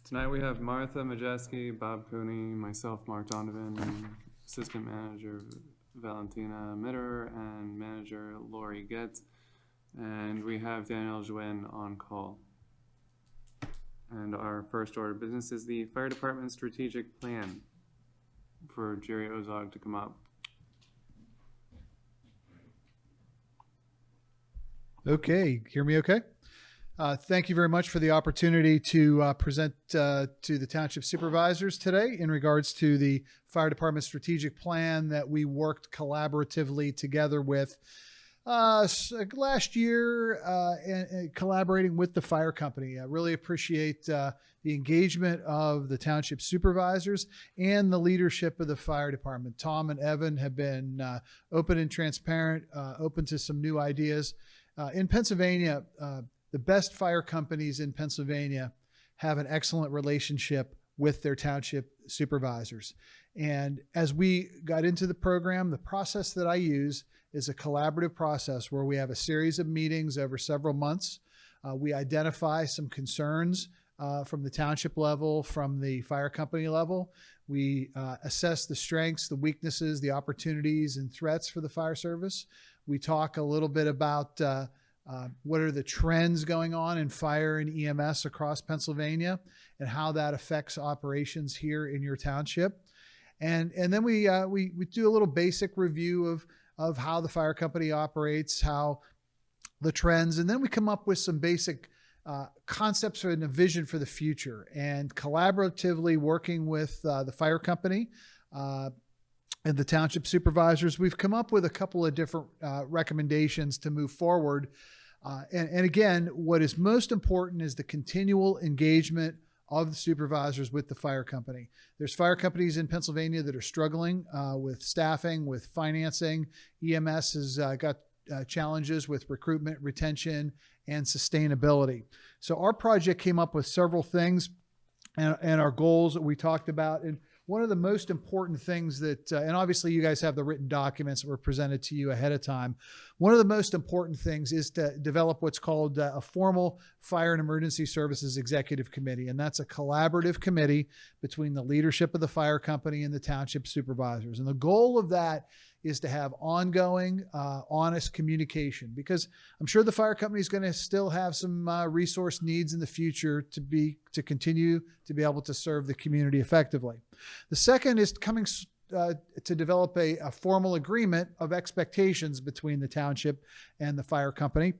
Tonight we have Martha Majeski, Bob Cooney, myself, Mark Donovan, and Assistant Manager Valentina Mitter, and Manager Lori Getz. And we have Daniel Jouin on call. And our first order of business is the Fire Department Strategic Plan for Jerry Ozog to come up. Okay, hear me okay? Thank you very much for the opportunity to present to the Township Supervisors today in regards to the Fire Department Strategic Plan that we worked collaboratively together with last year and collaborating with the fire company. I really appreciate the engagement of the Township Supervisors and the leadership of the fire department. Tom and Evan have been open and transparent, open to some new ideas. In Pennsylvania, the best fire companies in Pennsylvania have an excellent relationship with their township supervisors. And as we got into the program, the process that I use is a collaborative process where we have a series of meetings over several months. We identify some concerns from the township level, from the fire company level. We assess the strengths, the weaknesses, the opportunities, and threats for the fire service. We talk a little bit about what are the trends going on in fire and EMS across Pennsylvania and how that affects operations here in your township. And then we do a little basic review of how the fire company operates, how the trends, and then we come up with some basic concepts and a vision for the future. And collaboratively working with the fire company and the township supervisors, we've come up with a couple of different recommendations to move forward. And again, what is most important is the continual engagement of the supervisors with the fire company. There's fire companies in Pennsylvania that are struggling with staffing, with financing. EMS has got challenges with recruitment, retention, and sustainability. So our project came up with several things and our goals that we talked about. And one of the most important things that, and obviously you guys have the written documents that were presented to you ahead of time. One of the most important things is to develop what's called a formal Fire and Emergency Services Executive Committee. And that's a collaborative committee between the leadership of the fire company and the township supervisors. And the goal of that is to have ongoing, honest communication, because I'm sure the fire company is going to still have some resource needs in the future to continue to be able to serve the community effectively. The second is coming to develop a formal agreement of expectations between the township and the fire company.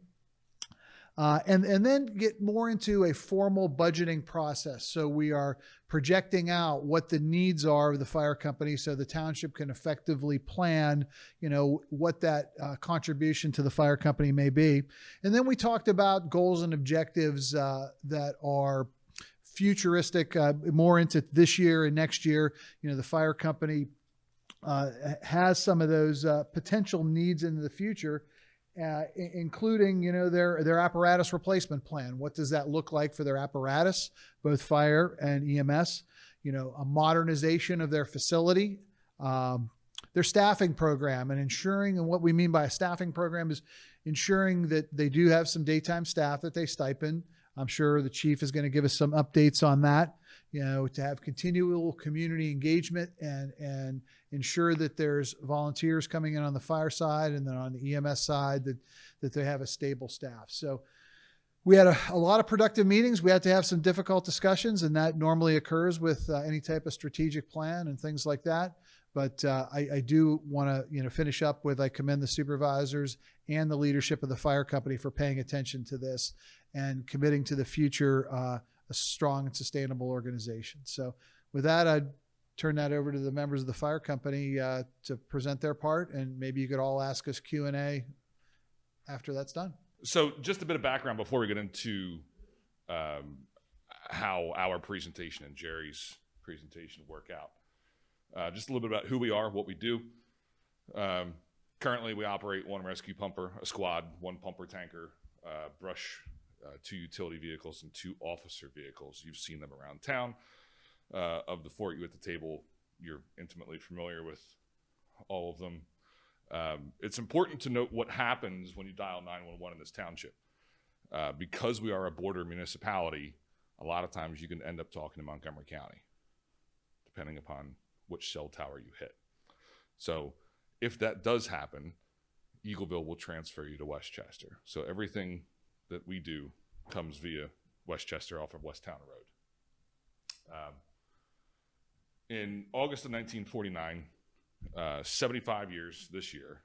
And then get more into a formal budgeting process. So we are projecting out what the needs are of the fire company so the township can effectively plan, what that contribution to the fire company may be. And then we talked about goals and objectives that are futuristic, more into this year and next year. The fire company has some of those potential needs into the future. Including, their apparatus replacement plan. What does that look like for their apparatus, both fire and EMS? A modernization of their facility, their staffing program, and ensuring, and what we mean by a staffing program is ensuring that they do have some daytime staff that they stipend. I'm sure the chief is going to give us some updates on that, to have continual community engagement and ensure that there's volunteers coming in on the fire side and then on the EMS side that they have a stable staff. So we had a lot of productive meetings. We had to have some difficult discussions, and that normally occurs with any type of strategic plan and things like that. But I do want to finish up with, I commend the supervisors and the leadership of the fire company for paying attention to this and committing to the future a strong and sustainable organization. So with that, I'd turn that over to the members of the fire company to present their part, and maybe you could all ask us Q&A after that's done. So just a bit of background before we get into how our presentation and Jerry's presentation work out. Just a little bit about who we are, what we do. Currently, we operate one rescue pumper, a squad, one pumper tanker, brush, 2 utility vehicles, and 2 officer vehicles. You've seen them around town. Of the 4 you at the table, you're intimately familiar with all of them. It's important to note what happens when you dial 911 in this township. Because we are a border municipality, a lot of times you can end up talking to Montgomery County, depending upon which cell tower you hit. So if that does happen, Eagleville will transfer you to Westchester. So everything that we do comes via Westchester off of West Town Road. In August of 1949, 75 years this year,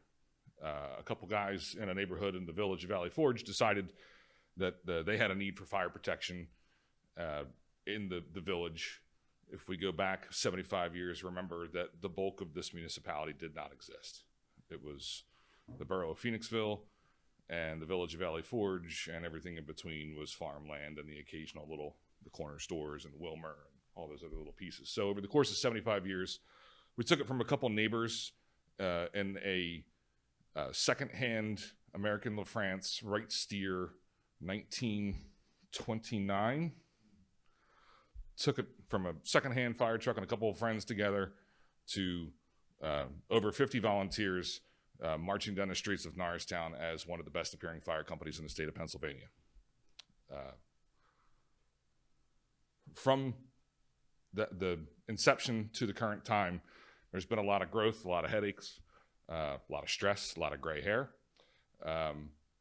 a couple guys in a neighborhood in the village of Valley Forge decided that they had a need for fire protection in the village. If we go back 75 years, remember that the bulk of this municipality did not exist. It was the borough of Phoenixville and the village of Valley Forge, and everything in between was farmland and the occasional the corner stores and Wilmer and all those other little pieces. So over the course of 75 years, we took it from a couple neighbors in a second-hand American LaFrance Wright Steer 1929. Took it from a second-hand fire truck and a couple of friends together to over 50 volunteers marching down the streets of Norristown as one of the best appearing fire companies in the state of Pennsylvania. From the inception to the current time, there's been a lot of growth, a lot of headaches, a lot of stress, a lot of gray hair.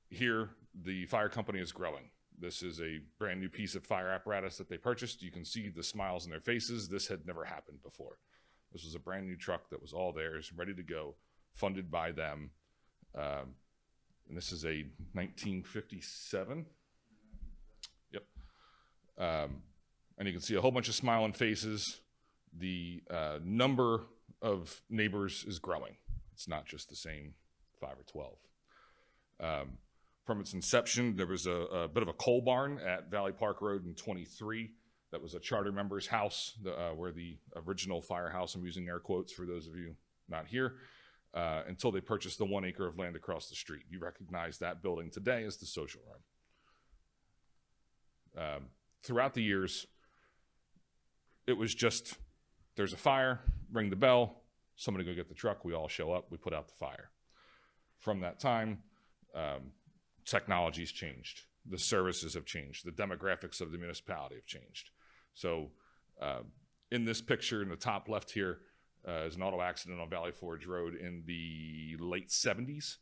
Here, the fire company is growing. This is a brand new piece of fire apparatus that they purchased. You can see the smiles on their faces. This had never happened before. This was a brand new truck that was all theirs, ready to go, funded by them. And this is a 1957. Yep. And you can see a whole bunch of smiling faces. The number of neighbors is growing. It's not just the same 5 or 12. From its inception, there was a bit of a coal barn at Valley Park Road in 23. That was a charter member's house, where the original firehouse, I'm using air quotes for those of you not here, until they purchased the 1 acre of land across the street. You recognize that building today as the social room. Throughout the years, it was just, there's a fire, ring the bell, somebody go get the truck, we all show up, we put out the fire. From that time, technology's changed. The services have changed. The demographics of the municipality have changed. So in this picture in the top left here is an auto accident on Valley Forge Road in the late 70s.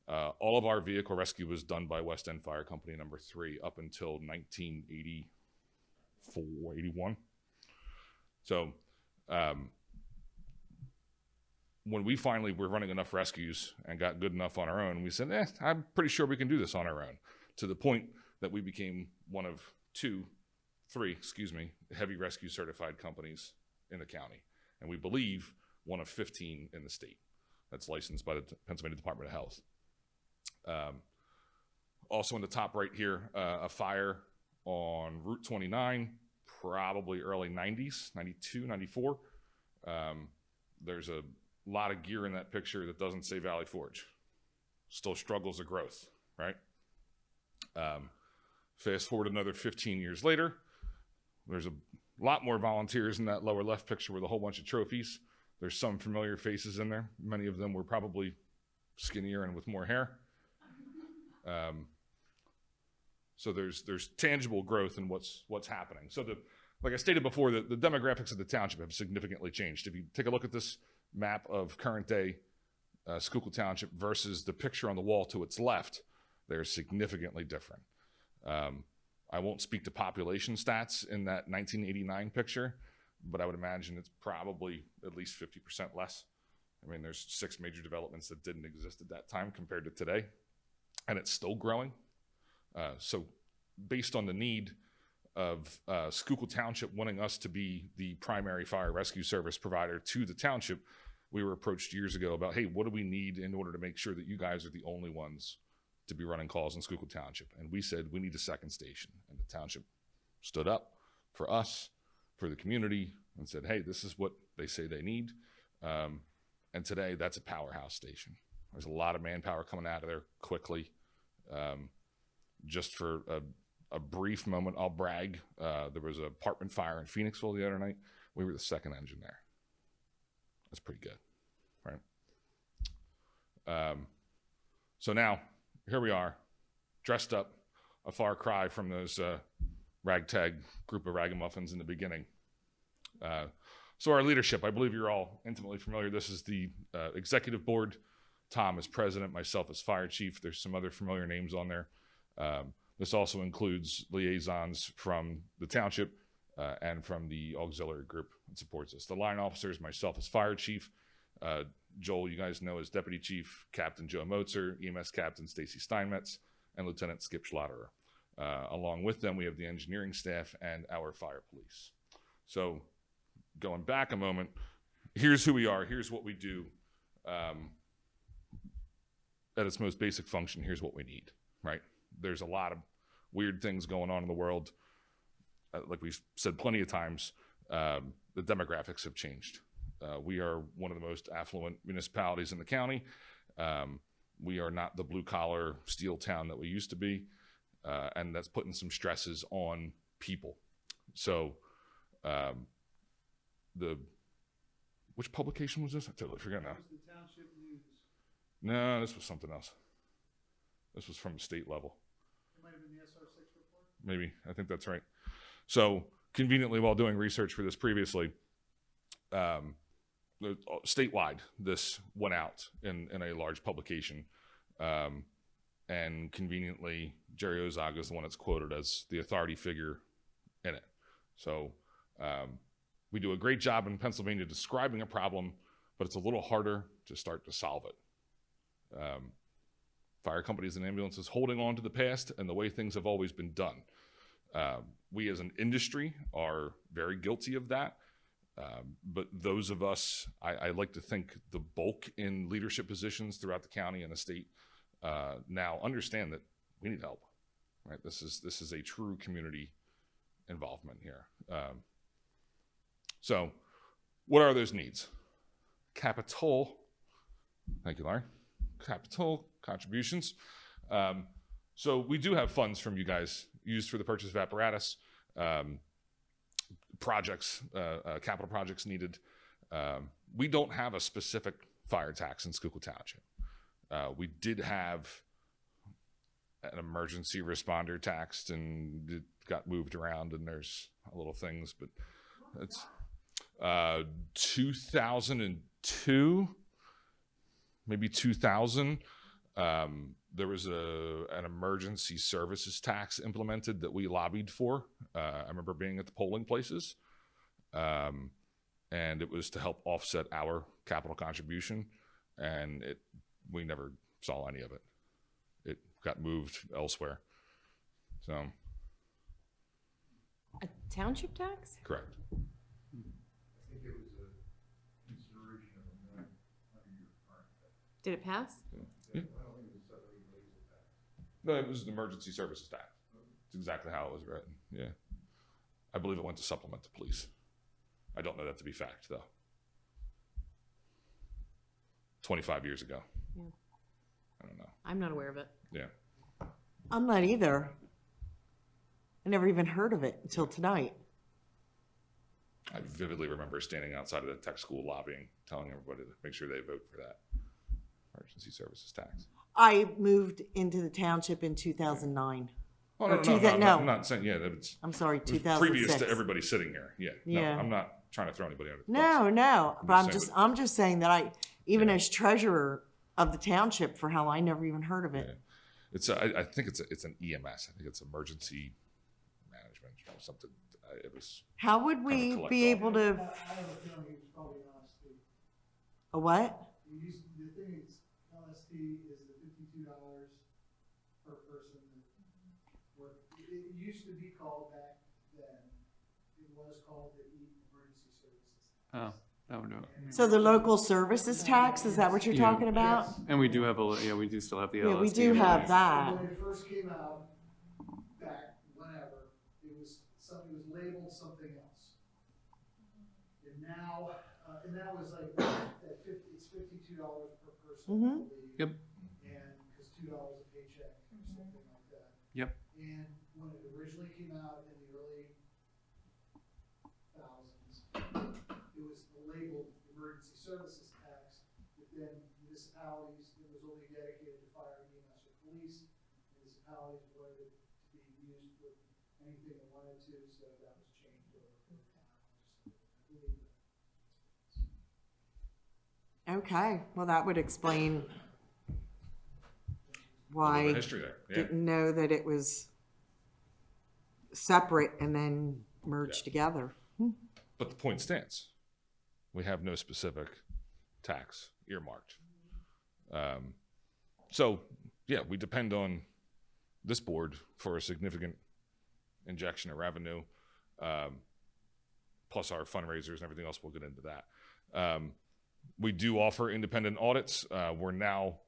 All of our vehicle rescue was done by West End Fire Company number 3 up until 1984, 81. So when we finally were running enough rescues and got good enough on our own, we said, I'm pretty sure we can do this on our own, to the point that we became one of three, heavy rescue certified companies in the county. And we believe one of 15 in the state that's licensed by the Pennsylvania Department of Health. Also in the top right here, a fire on Route 29, probably early 90s, 92, 94. There's a lot of gear in that picture that doesn't say Valley Forge. Still struggles of growth, right? Fast forward another 15 years later, there's a lot more volunteers in that lower left picture with a whole bunch of trophies. There's some familiar faces in there. Many of them were probably skinnier and with more hair. So there's tangible growth in what's happening. So like I stated before, the demographics of the township have significantly changed. If you take a look at this map of current day Schuylkill Township versus the picture on the wall to its left, they're significantly different. I won't speak to population stats in that 1989 picture, but I would imagine it's probably at least 50% less. I mean, there's 6 major developments that didn't exist at that time compared to today, and it's still growing. So based on the need of Schuylkill Township wanting us to be the primary fire rescue service provider to the township, we were approached years ago about, hey, what do we need in order to make sure that you guys are the only ones to be running calls in Schuylkill Township? And we said, we need a second station. And the township stood up for us, for the community, and said, hey, this is what they say they need. And today, that's a powerhouse station. There's a lot of manpower coming out of there quickly. Just for a brief moment, I'll brag. There was an apartment fire in Phoenixville the other night. We were the second engine there. That's pretty good, right? So now, here we are, dressed up, a far cry from those ragtag group of ragamuffins in the beginning. So our leadership, I believe you're all intimately familiar. This is the executive board. Tom is president, myself as fire chief. There's some other familiar names on there. This also includes liaisons from the township and from the auxiliary group that supports us. The line officers, myself as fire chief, Joel, you guys know as deputy chief, Captain Joe Motzer, EMS Captain Stacy Steinmetz, and Lieutenant Skip Schlotterer. Along with them, we have the engineering staff and our fire police. So going back a moment, here's who we are, here's what we do. At its most basic function, here's what we need, right? There's a lot of weird things going on in the world. Like we've said plenty of times, the demographics have changed. We are one of the most affluent municipalities in the county. We are not the blue-collar steel town that we used to be, and that's putting some stresses on people. So which publication was this? I totally forget now. It was the Township News. No, this was something else. This was from the state level. It might have been the SR6 report. Maybe, I think that's right. So conveniently, while doing research for this previously, statewide, this went out in a large publication. And conveniently, Jerry Ozaga is the one that's quoted as the authority figure in it. So we do a great job in Pennsylvania describing a problem, but it's a little harder to start to solve it. Fire companies and ambulances holding on to the past and the way things have always been done. We as an industry are very guilty of that. But those of us, I like to think the bulk in leadership positions throughout the county and the state now understand that we need help, right? This is a true community involvement here. So what are those needs? Capital, thank you, Larry. Capital contributions. So we do have funds from you guys used for the purchase of apparatus, projects, capital projects needed. We don't have a specific fire tax in Schuylkill Township. We did have an emergency responder tax, and it got moved around, and there's little things, but it's 2002, maybe 2000. There was an emergency services tax implemented that we lobbied for. I remember being at the polling places, and it was to help offset our capital contribution, and we never saw any of it. It got moved elsewhere. So, a township tax? correct. I think it was a consideration of a $1 under your current tax. Did it pass? Yeah. I don't think it was suddenly raised the tax. No, it was an emergency services tax. It's exactly how it was written. Yeah. I believe it went to supplement the police. I don't know that to be fact, though. 25 years ago. Yeah. I don't know. I'm not aware of it. Yeah. I'm not either. I never even heard of it until tonight. I vividly remember standing outside of the tech school lobbying, telling everybody to make sure they vote for that emergency services tax. I moved into the township in 2009. Oh, Or no, no, two no, thou- no, no. I'm not saying, yeah, it's I'm sorry, it was 2006. previous to everybody sitting here. Yeah. Yeah. No, I'm not trying to throw anybody under the bus. No, but just saying, I'm just saying that even Yeah. as treasurer of the township for how I never even heard of it. Yeah. It's I think it's an EMS. I think it's emergency management or something. It was How would we collect be all able I to, have a feeling he was probably LST. a what? The thing is, LST is the $52 per person. It used to be called back then. It was called the Emergency Services Tax. Oh, that would do it. So the local services tax, is that what you're Yeah. talking about? And we do have we do still have the Yeah, LSD. we do in have place. that. When it first came out, back whenever, it was labeled something else. And now, and that was like, it's $52 per person, I Mhm. believe. Yep. And, because $2 a paycheck or something like that. Yep. And when it originally came out in the early thousands, it was labeled emergency services tax, but then municipalities, it was only dedicated to fire, EMS, or police. Municipalities wanted it to be used with anything it wanted to, so that was changed over for the town. I believe that. Okay, well, that would explain A little bit why of history there. Yeah. didn't know that it was separate and then merged Yeah. together. But the point stands. We have no specific tax earmarked. So, yeah, we depend on this board for a significant injection of revenue, plus our fundraisers and everything else. We'll get into that. We do offer independent audits. We're now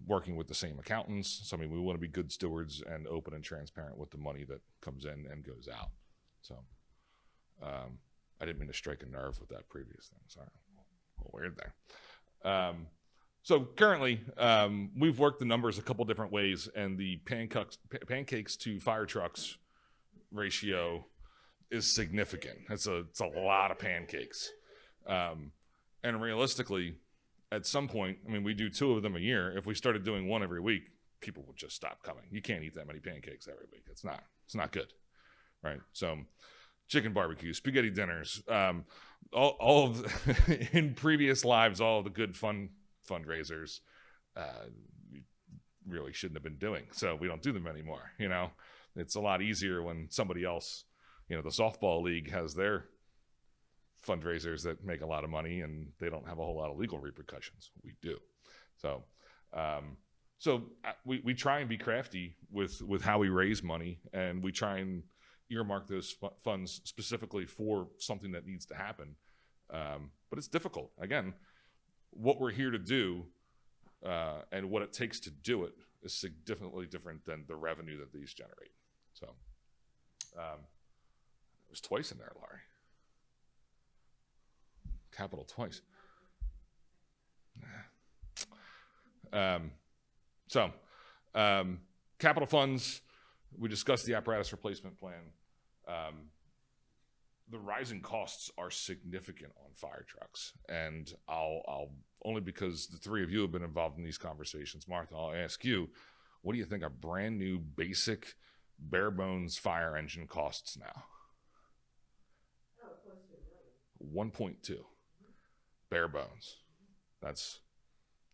working with the same accountants. So, I mean, we want to be good stewards and open and transparent with the money that comes in and goes out. So, I didn't mean to strike a nerve with that previous thing. Sorry. A little weird there. So currently, we've worked the numbers a couple different ways, and the pancakes to fire trucks ratio is significant. It's a lot of pancakes. And realistically, at some point, I mean, we do 2 of them a year. If we started doing 1 every week, people would just stop coming. You can't eat that many pancakes every week. It's not good, right? So chicken barbecue, spaghetti dinners, all of in previous lives, all of the good fundraisers we really shouldn't have been doing. So we don't do them anymore. You know, it's a lot easier when somebody else, you know, the softball league has their fundraisers that make a lot of money and they don't have a whole lot of legal repercussions. We do. So, we try and be crafty with how we raise money, and we try and earmark those funds specifically for something that needs to happen. But it's difficult. Again, what we're here to do and what it takes to do it is significantly different than the revenue that these generate. So it was twice in there, Laurie. Capital twice. Capital funds, we discussed the apparatus replacement plan. The rising costs are significant on fire trucks, and I'll only because the 3 of you have been involved in these conversations. Martha, I'll ask you, what do you think a brand new basic bare bones fire engine costs now? 1.2 bare bones. That's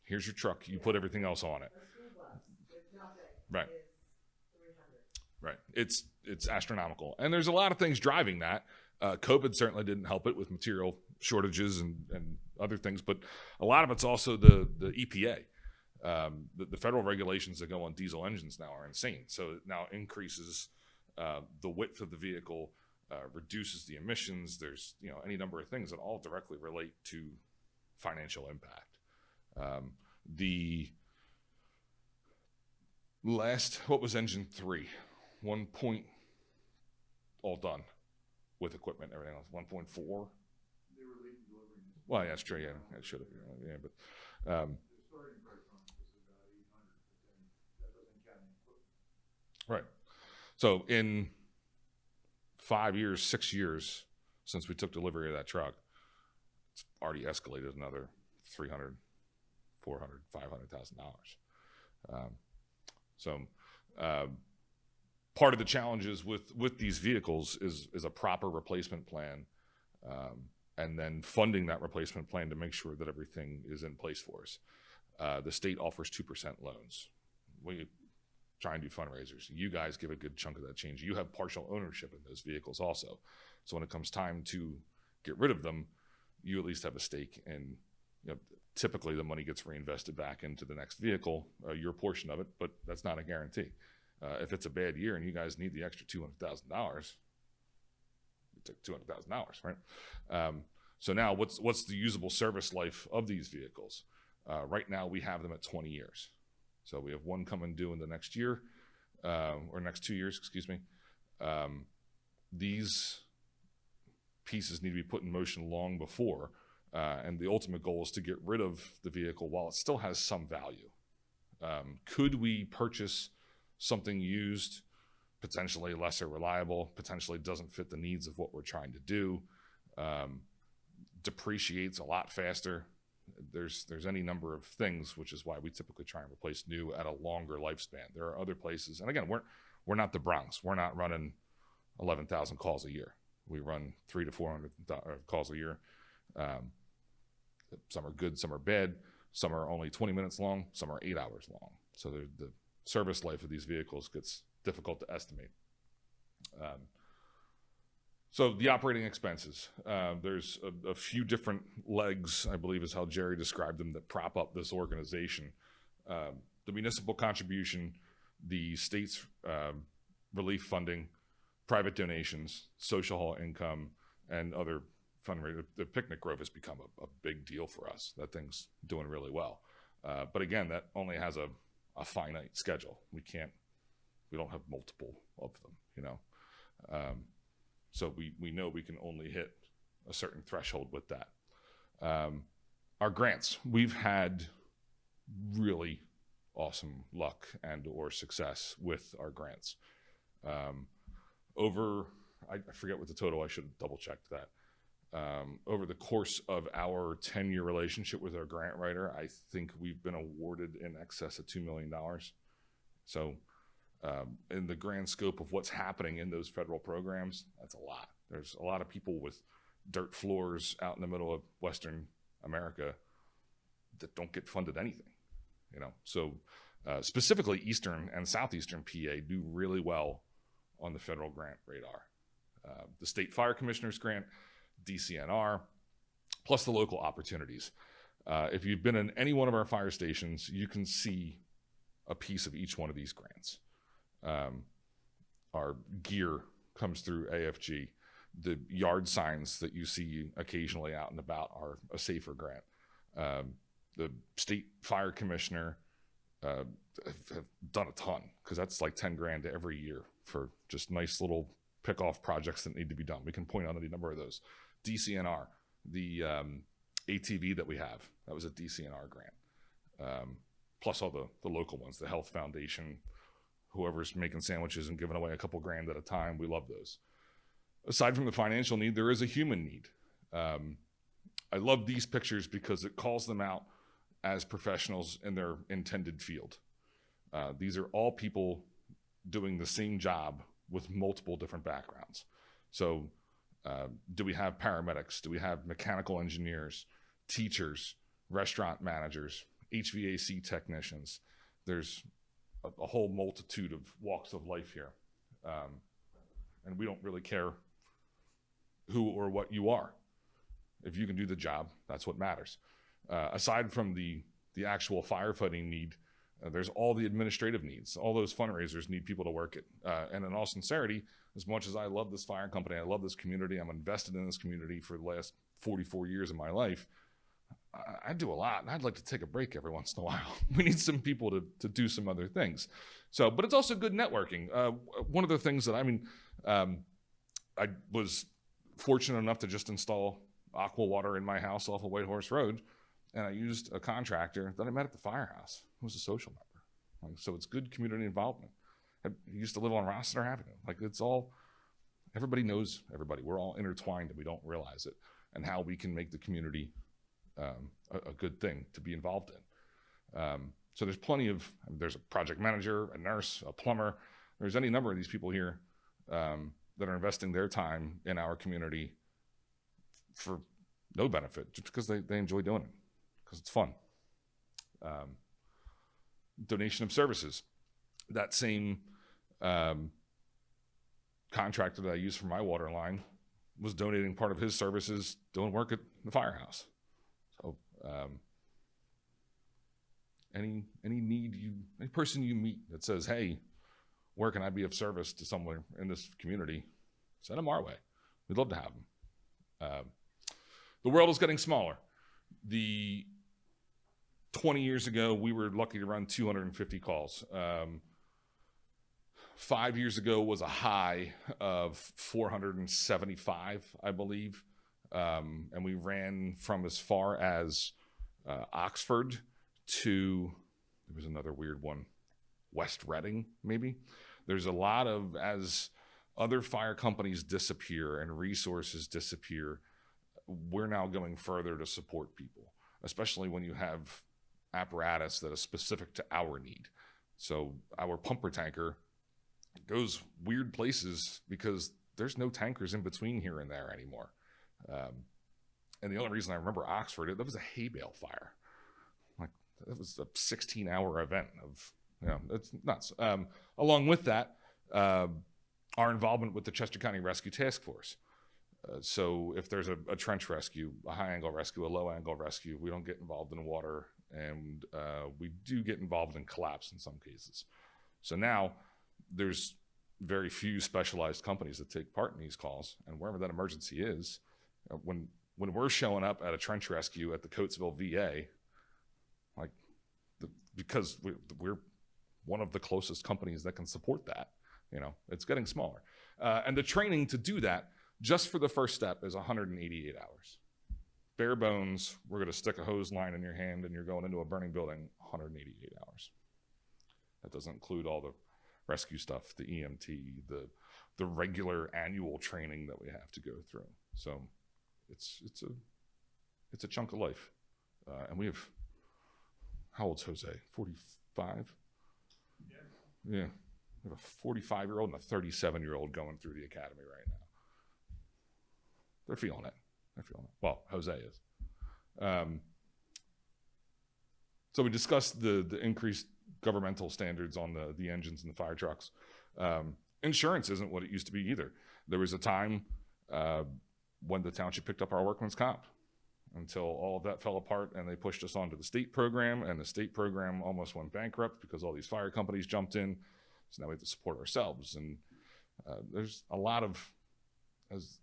here's your truck. You put everything else on it. Right. Right. It's astronomical, and there's a lot of things driving that. COVID certainly didn't help it with material shortages and other things, but a lot of it's also the EPA. The federal regulations that go on diesel engines now are insane. So it now increases the width of the vehicle, reduces the emissions. There's any number of things that all directly relate to financial impact. The last, what was engine 3? 1 point, all done with equipment, everything else. 1.4. They were late in delivering. Well, yeah, that's true. Yeah, it should have been. Yeah, but The starting price on it was about 800, but then that doesn't count the equipment. right. So in 5 years, 6 years since we took delivery of that truck, it's already escalated another $300,000, $400,000, $500,000. Part of the challenges with these vehicles is a proper replacement plan, and then funding that replacement plan to make sure that everything is in place for us. The state offers 2% loans. We try and do fundraisers. You guys give a good chunk of that change. You have partial ownership in those vehicles also. So when it comes time to get rid of them, you at least have a stake in, typically the money gets reinvested back into the next vehicle, your portion of it, but that's not a guarantee. If it's a bad year and you guys need the extra $200,000, you took $200,000, right? So now what's the usable service life of these vehicles? Right now we have them at 20 years. So we have one coming due in the next year, or next 2 years, excuse me. These pieces need to be put in motion long before, and the ultimate goal is to get rid of the vehicle while it still has some value. Could we purchase something used, potentially lesser reliable, potentially doesn't fit the needs of what we're trying to do, depreciates a lot faster? There's any number of things, which is why we typically try and replace new at a longer lifespan. There are other places, and again, we're we're not the Bronx. We're not running 11,000 calls a year. We run 300 to 400 calls a year. Some are good, some are bad. Some are only 20 minutes long, some are 8 hours long. So the service life of these vehicles gets difficult to estimate. So the operating expenses, there's a few different legs, I believe is how Jerry described them, that prop up this organization. The municipal contribution, the state's relief funding, private donations, social hall income, and other fundraising. The Picnic Grove has become a big deal for us. That thing's doing really well. But again, that only has a finite schedule. We don't have multiple of them, you know. So we know we can only hit a certain threshold with that. Our grants, we've had really awesome luck and or success with our grants. I forget what the total, I should double check that. Over the course of our 10-year relationship with our grant writer, I think we've been awarded in excess of $2 million. So in the grand scope of what's happening in those federal programs, that's a lot. There's a lot of people with dirt floors out in the middle of Western America that don't get funded anything, you know. So specifically Eastern and Southeastern PA do really well on the federal grant radar. The State Fire Commissioner's Grant, DCNR, plus the local opportunities. If you've been in any one of our fire stations, you can see a piece of each one of these grants. Our gear comes through AFG. The yard signs that you see occasionally out and about are a SAFER grant. The State Fire Commissioner have done a ton, because that's like 10 grand every year for just nice little pick-off projects that need to be done. We can point out any number of those. DCNR, the ATV that we have, that was a DCNR grant. Plus all the local ones, the Health Foundation, whoever's making sandwiches and giving away a couple grand at a time, we love those. Aside from the financial need, there is a human need. I love these pictures because it calls them out as professionals in their intended field. These are all people doing the same job with multiple different backgrounds. So do we have paramedics? Do we have mechanical engineers, teachers, restaurant managers, HVAC technicians? There's a whole multitude of walks of life here. And we don't really care who or what you are. If you can do the job, that's what matters. Aside from the actual firefighting need, there's all the administrative needs. All those fundraisers need people to work it. And in all sincerity, as much as I love this fire company, I love this community, I'm invested in this community for the last 44 years of my life, I do a lot, and I'd like to take a break every once in a while. We need some people to do some other things. So, but it's also good networking. One of the things that, I was fortunate enough to just install aqua water in my house off of White Horse Road, and I used a contractor that I met at the firehouse who was a social member. So it's good community involvement. I used to live on Rossiter Avenue. Like, it's all, everybody knows everybody. We're all intertwined and we don't realize it, and how we can make the community a good thing to be involved in. So there's plenty of, there's a project manager, a nurse, a plumber. There's any number of these people here that are investing their time in our community for no benefit, just because they enjoy doing it, because it's fun. Donation of services. That same contractor that I used for my water line was donating part of his services doing work at the firehouse. So any person you meet that says, hey, where can I be of service to someone in this community, send them our way. We'd love to have them. The world is getting smaller. 20 years ago, we were lucky to run 250 calls. 5 years ago was a high of 475, I believe. And we ran from as far as Oxford to, there was another weird one, West Reading, maybe. There's a lot of, as other fire companies disappear and resources disappear, we're now going further to support people, especially when you have apparatus that is specific to our need. So our pumper tanker goes weird places because there's no tankers in between here and there anymore. And the only reason I remember Oxford, that was a hay bale fire. Like, that was a 16-hour event of, it's nuts. Along with that, our involvement with the Chester County Rescue Task Force. So if there's a trench rescue, a high angle rescue, a low angle rescue, we don't get involved in water, and we do get involved in collapse in some cases. So now there's very few specialized companies that take part in these calls, and wherever that emergency is, when we're showing up at a trench rescue at the Coatesville VA, like, because we're one of the closest companies that can support that, it's getting smaller. And the training to do that, just for the first step, is 188 hours. Bare bones, we're going to stick a hose line in your hand and you're going into a burning building, 188 hours. That doesn't include all the rescue stuff, the EMT, the regular annual training that we have to go through. So it's a chunk of life. And we have, how old's Jose? 45? Yeah. We have a 45-year-old and a 37-year-old going through the academy right now. They're feeling it. Well, Jose is. So we discussed the increased governmental standards on the engines and the fire trucks. Insurance isn't what it used to be either. There was a time when the township picked up our workman's comp until all of that fell apart and they pushed us onto the state program, and the state program almost went bankrupt because all these fire companies jumped in. So now we have to support ourselves. And there's a lot of, as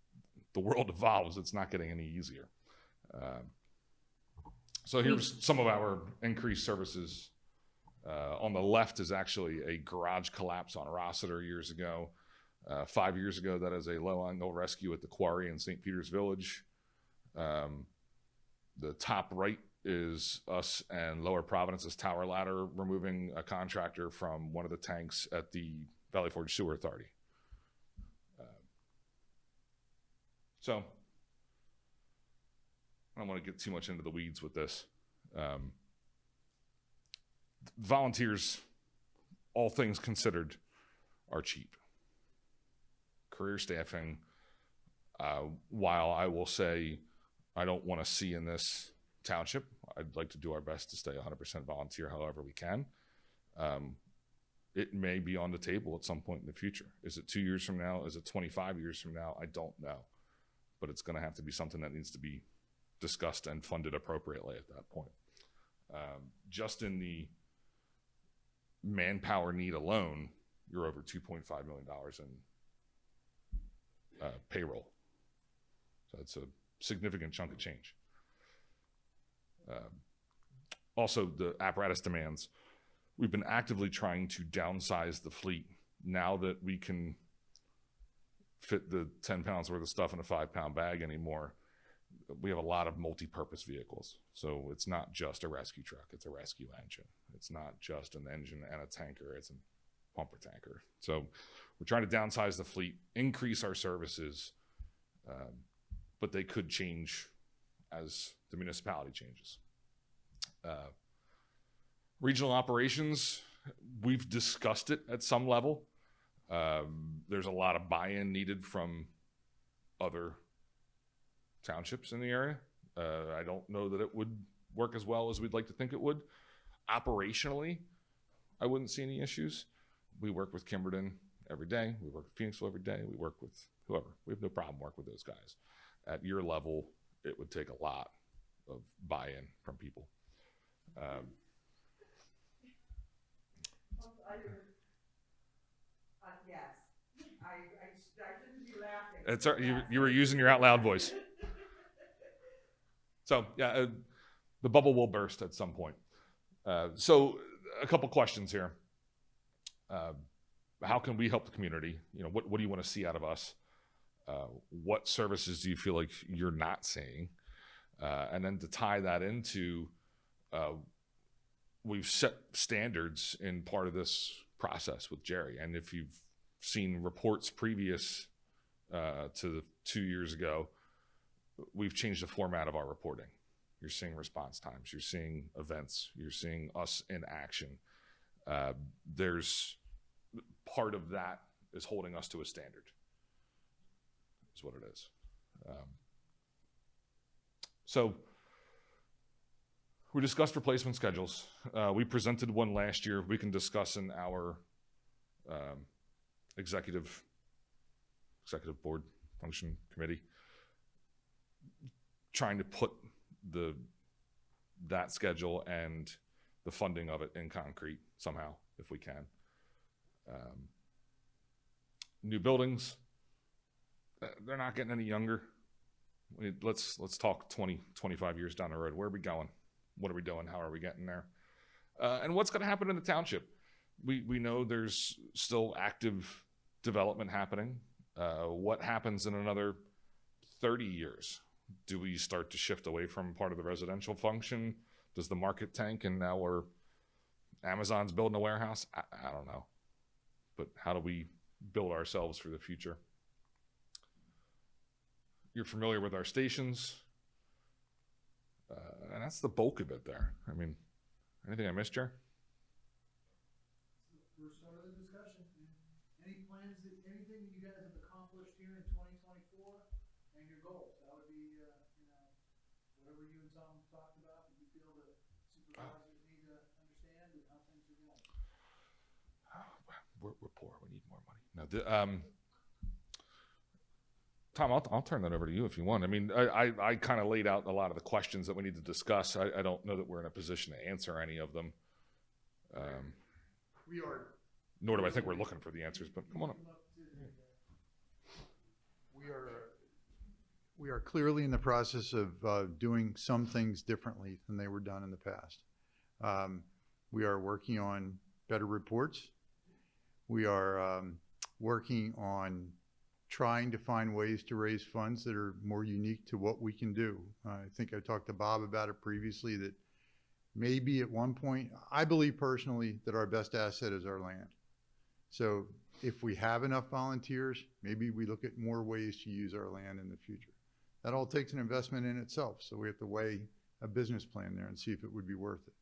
the world evolves, it's not getting any easier. So here's some of our increased services. On the left is actually a garage collapse on Rossiter years ago. 5 years ago, that is a low-angle rescue at the quarry in St. Peter's Village. The top right is us and Lower Providence's Tower Ladder removing a contractor from one of the tanks at the Valley Forge Sewer Authority. So I don't want to get too much into the weeds with this. Volunteers, all things considered, are cheap. Career staffing, while I will say I don't want to see in this township, I'd like to do our best to stay 100% volunteer however we can. It may be on the table at some point in the future. Is it 2 years from now? Is it 25 years from now? I don't know. But it's going to have to be something that needs to be discussed and funded appropriately at that point. Just in the manpower need alone, you're over $2.5 million in payroll. So it's a significant chunk of change. Also, the apparatus demands. We've been actively trying to downsize the fleet now that we can fit the 10 pounds worth of stuff in a 5-pound bag anymore. We have a lot of multi-purpose vehicles. So it's not just a rescue truck, it's a rescue engine. It's not just an engine and a tanker, it's a pumper tanker. So we're trying to downsize the fleet, increase our services, but they could change as the municipality changes. Regional operations, we've discussed it at some level. There's a lot of buy-in needed from other townships in the area. I don't know that it would work as well as we'd like to think it would. Operationally, I wouldn't see any issues. We work with Kimberton every day. We work with Phoenixville every day. We work with whoever. We have no problem working with those guys. At your level, it would take a lot of buy-in from people. Yes, I shouldn't be laughing. You were using your out loud voice. So yeah, the bubble will burst at some point. So a couple questions here. How can we help the community? What do you want to see out of us? What services do you feel like you're not seeing? And then to tie that into, we've set standards in part of this process with Jerry. And if you've seen reports previous to 2 years ago, we've changed the format of our reporting. You're seeing response times, you're seeing events, you're seeing us in action. There's part of that is holding us to a standard. Is what it is. So we discussed replacement schedules. We presented one last year. We can discuss in our executive board function committee, trying to put that schedule and the funding of it in concrete somehow, if we can. New buildings, they're not getting any younger. Let's talk 20, 25 years down the road. Where are we going? What are we doing? How are we getting there? And what's going to happen in the township? We know there's still active development happening. What happens in another 30 years? Do we start to shift away from part of the residential function? Does the market tank and now Amazon's building a warehouse? I don't know. But how do we build ourselves for the future? You're familiar with our stations. And that's the bulk of it there. I mean, anything I missed, Jer? First start of the discussion. Any plans, anything that you guys have accomplished here in 2024 and your goals? That would be, whatever you and Tom talked about that you feel the supervisors need to understand and how things are going. We're poor. We need more money. No, Tom, I'll turn that over to you if you want. I mean, I kind of laid out a lot of the questions that we need to discuss. I don't know that we're in a position to answer any of them. We are, Nor do I think we're looking for the answers, but come on up. we are clearly in the process of doing some things differently than they were done in the past. We are working on better reports. We are working on trying to find ways to raise funds that are more unique to what we can do. I think I talked to Bob about it previously, that maybe at one point, I believe personally that our best asset is our land. So if we have enough volunteers, maybe we look at more ways to use our land in the future. That all takes an investment in itself, so we have to weigh a business plan there and see if it would be worth it.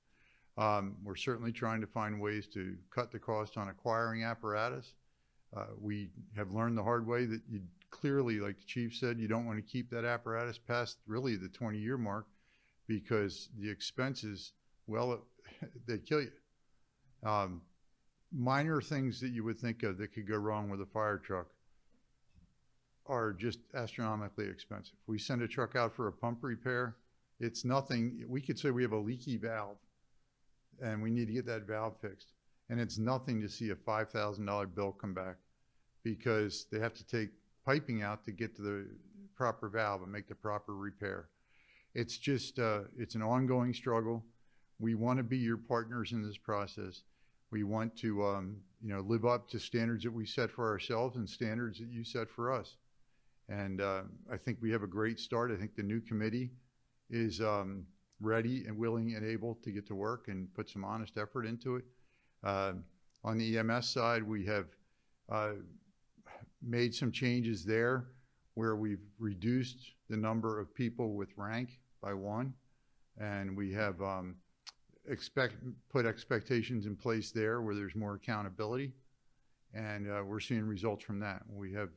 We're certainly trying to find ways to cut the cost on acquiring apparatus. We have learned the hard way that you clearly, like the chief said, you don't want to keep that apparatus past really the 20-year mark, because the expenses, well, they kill you. Minor things that you would think of that could go wrong with a fire truck are just astronomically expensive. We send a truck out for a pump repair. It's nothing. We could say we have a leaky valve and we need to get that valve fixed. And it's nothing to see a $5,000 bill come back, because they have to take piping out to get to the proper valve and make the proper repair. It's just, it's an ongoing struggle. We want to be your partners in this process. We want to, live up to standards that we set for ourselves and standards that you set for us. And I think we have a great start. I think the new committee is ready and willing and able to get to work and put some honest effort into it. On the EMS side, we have made some changes there where we've reduced the number of people with rank by 1, and we have put expectations in place there where there's more accountability, and we're seeing results from that. We have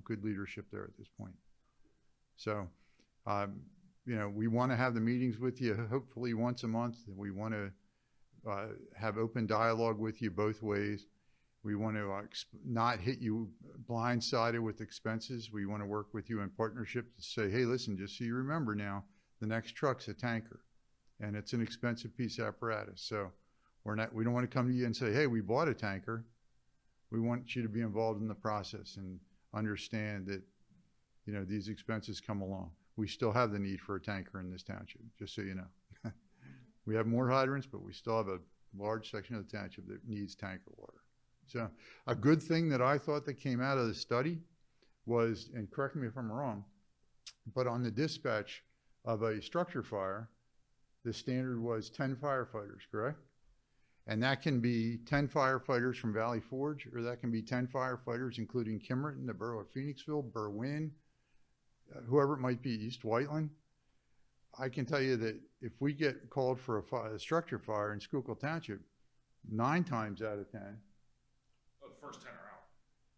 good leadership there at this point. So, we want to have the meetings with you hopefully once a month. We want to have open dialogue with you both ways. We want to not hit you blindsided with expenses. We want to work with you in partnership to say, hey, listen, just so you remember now, the next truck's a tanker, and it's an expensive piece of apparatus. So we don't want to come to you and say, hey, we bought a tanker. We want you to be involved in the process and understand that, these expenses come along. We still have the need for a tanker in this township, just so you know. We have more hydrants, but we still have a large section of the township that needs tanker water. So a good thing that I thought that came out of the study was, and correct me if I'm wrong, but on the dispatch of a structure fire, the standard was 10 firefighters, correct? And that can be 10 firefighters from Valley Forge, or that can be 10 firefighters, including Kimmerton, the borough of Phoenixville, Berwyn, whoever it might be, East Whiteland. I can tell you that if we get called for a structure fire in Schuylkill Township, 9 times out of 10, first 10 are out.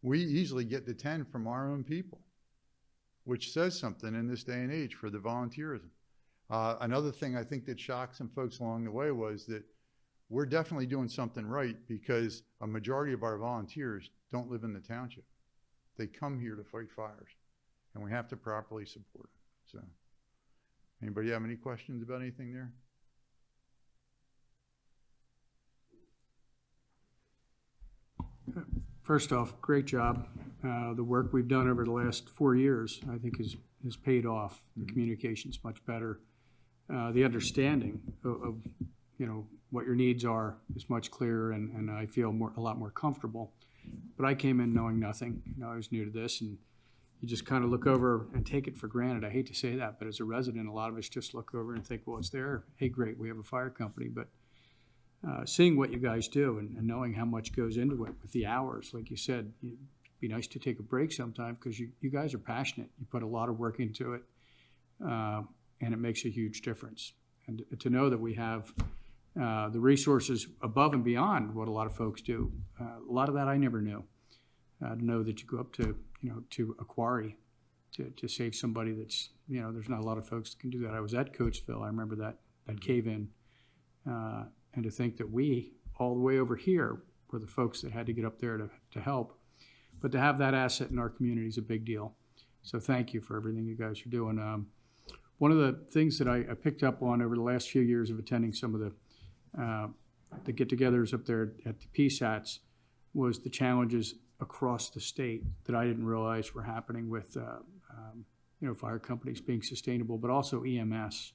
We easily get the 10 from our own people, which says something in this day and age for the volunteerism. Another thing I think that shocked some folks along the way was that we're definitely doing something right because a majority of our volunteers don't live in the township. They come here to fight fires, and we have to properly support them. So, anybody have any questions about anything there? First off, great job. The work we've done over the last 4 years, I think, has paid off. The communication's much better. The understanding of what your needs are is much clearer, and I feel a lot more comfortable. But I came in knowing nothing. I was new to this, and you just kind of look over and take it for granted. I hate to say that, but as a resident, a lot of us just look over and think, well, it's there. Hey, great, we have a fire company. But seeing what you guys do and knowing how much goes into it with the hours, like you said, it'd be nice to take a break sometime because you guys are passionate. You put a lot of work into it, and it makes a huge difference. And to know that we have the resources above and beyond what a lot of folks do, a lot of that I never knew. To know that you go up to a quarry to save somebody that's, there's not a lot of folks that can do that. I was at Coatesville. I remember that cave-in. And to think that we, all the way over here, were the folks that had to get up there to help. But to have that asset in our community is a big deal. So thank you for everything you guys are doing. One of the things that I picked up on over the last few years of attending some of the get-togethers up there at the PSATs was the challenges across the state that I didn't realize were happening with fire companies being sustainable, but also EMS.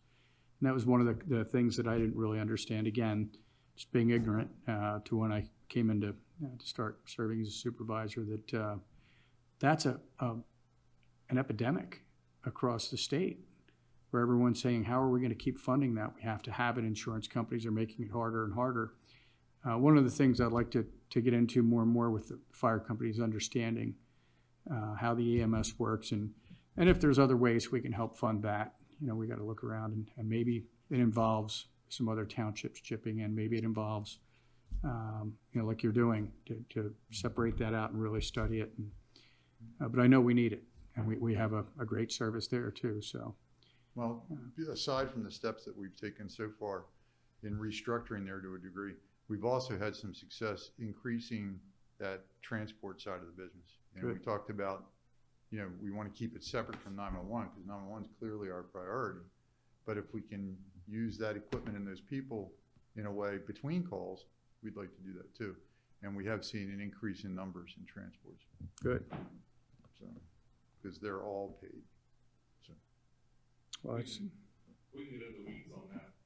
And that was one of the things that I didn't really understand. Again, just being ignorant to when I came into to start serving as a supervisor, that that's an epidemic across the state where everyone's saying, how are we going to keep funding that? We have to have it. Insurance companies are making it harder and harder. One of the things I'd like to get into more and more with the fire companies, understanding how the EMS works, and if there's other ways we can help fund that. We got to look around, and maybe it involves some other townships chipping in. Maybe it involves, like you're doing, to separate that out and really study it. But I know we need it, and we have a great service there too. So, well, aside from the steps that we've taken so far in restructuring there to a degree, we've also had some success increasing that transport side of the business. And we talked about, we want to keep it separate from 911 because 911 is clearly our priority. But if we can use that equipment and those people in a way between calls, we'd like to do that too. And we have seen an increase in numbers in transports. Good. So, because they're all paid. So. Well, We can get into the weeds on that